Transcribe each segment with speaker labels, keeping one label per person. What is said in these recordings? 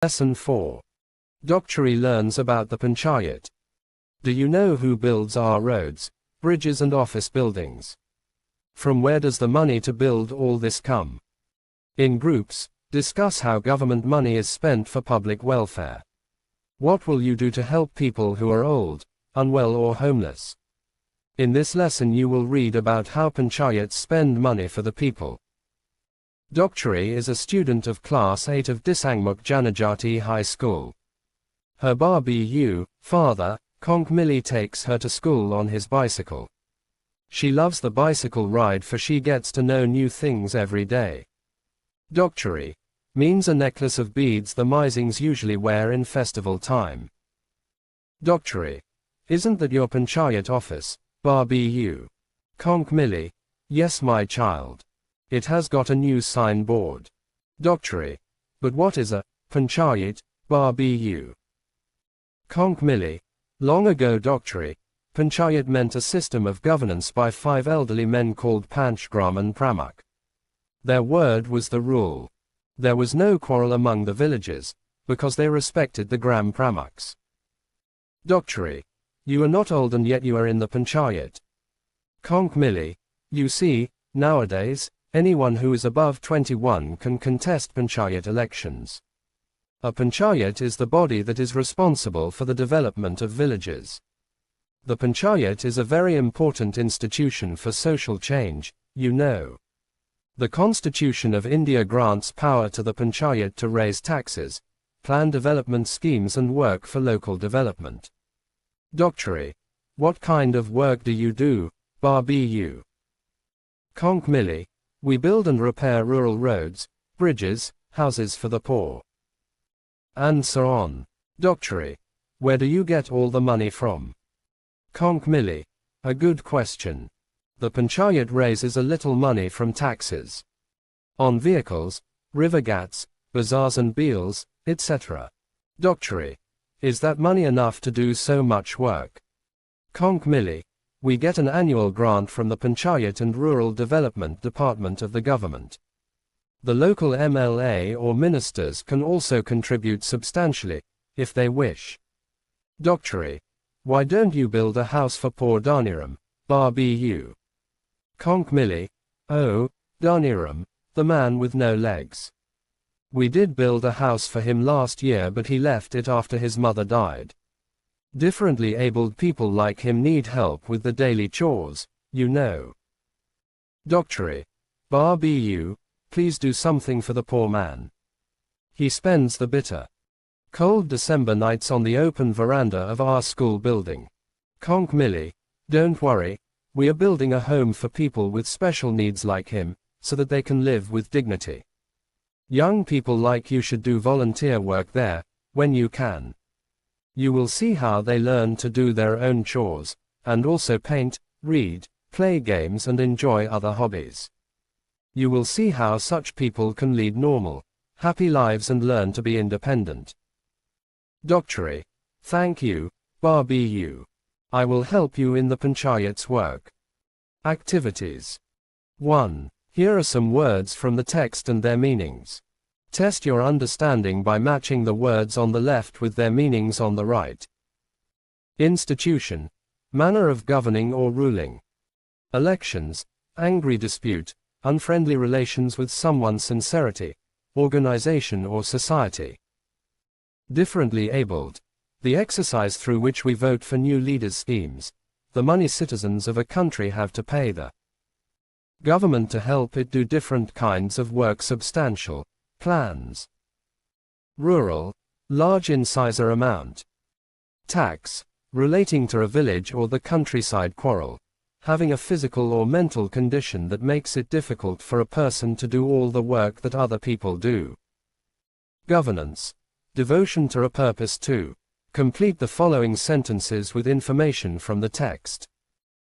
Speaker 1: Lesson 4. Dokchory learns about the Panchayat. Do you know who builds our roads, bridges and office buildings? From where does the money to build all this come? In groups, discuss how government money is spent for public welfare. What will you do to help people who are old, unwell or homeless? In this lesson you will read about how Panchayats spend money for the people. Dokchory is a student of Class VIII of Disangmuk Janajati High School. Her Babu, father, Konkmili, takes her to school on his bicycle. She loves the bicycle ride for she gets to know new things every day. Dokchory means a necklace of beads the Misings usually wear in festival time. Dokchory, isn't that your Panchayat office, Babu? Konkmili, yes my child. It has got a new signboard. Dokchory, but what is a Panchayat, Babu? Konkmili, long ago Dokchory, Panchayat meant a system of governance by 5 elderly men called Panchgram and Pramuch. Their word was the rule. There was no quarrel among the villagers, because they respected the Gram Pramukhs. Dokchory, you are not old and yet you are in the Panchayat. Konkmili, you see, nowadays, anyone who is above 21 can contest Panchayat elections. A Panchayat is the body that is responsible for the development of villages. The Panchayat is a very important institution for social change, you know. The Constitution of India grants power to the Panchayat to raise taxes, plan development schemes and work for local development. Dokchory, what kind of work do you do, Babu? Konkmili, we build and repair rural roads, bridges, houses for the poor. And so on. Dokchory, where do you get all the money from? Konkmili, a good question. The Panchayat raises a little money from taxes. On vehicles, river ghats, bazaars and beels, etc. Dokchory, is that money enough to do so much work? Konkmili, we get an annual grant from the Panchayat and Rural Development Department of the government. The local MLA or ministers can also contribute substantially, if they wish. Dokchory, why don't you build a house for poor Daniram, Babu? Konkmili, oh, Daniram, the man with no legs. We did build a house for him last year but he left it after his mother died. Differently abled people like him need help with the daily chores, you know. Dokchory, Babu, please do something for the poor man. He spends the bitter, cold December nights on the open veranda of our school building. Konkmili, don't worry, we are building a home for people with special needs like him, so that they can live with dignity. Young people like you should do volunteer work there, when you can. You will see how they learn to do their own chores, and also paint, read, play games and enjoy other hobbies. You will see how such people can lead normal, happy lives and learn to be independent. Dokchory, thank you, Babu. I will help you in the Panchayat's work. Activities. 1. Here are some words from the text and their meanings. Test your understanding by matching the words on the left with their meanings on the right. Institution, manner of governing or ruling. Elections, angry dispute, unfriendly relations with someone, sincerity, organization or society. Differently abled, the exercise through which we vote for new leaders' schemes, the money citizens of a country have to pay the government to help it do different kinds of work, substantial plans. Rural, large incisor amount. Tax, relating to a village or the countryside quarrel, having a physical or mental condition that makes it difficult for a person to do all the work that other people do. Governance, devotion to a purpose to. Complete the following sentences with information from the text.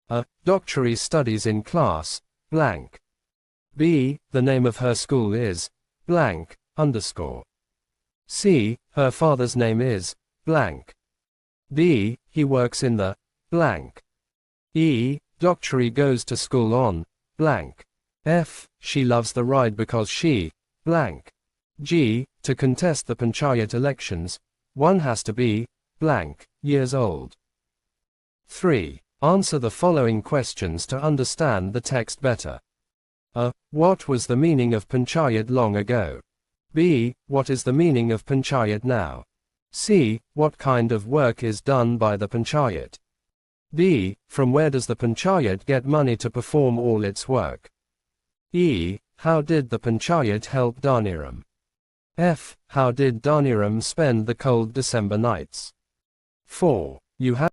Speaker 1: A. Dokchory studies in class, blank. B. The name of her school is, blank, underscore. C. Her father's name is, blank. D. He works in the, blank. E. Dokchory goes to school on, blank. F. She loves the ride because she, blank. G. To contest the Panchayat elections, one has to be blank years old. 3. Answer the following questions to understand the text better. A. What was the meaning of Panchayat long ago? B. What is the meaning of Panchayat now? C. What kind of work is done by the Panchayat? D. From where does the Panchayat get money to perform all its work? E. How did the Panchayat help Daniram? F. How did Daniram spend the cold December nights? 4. You have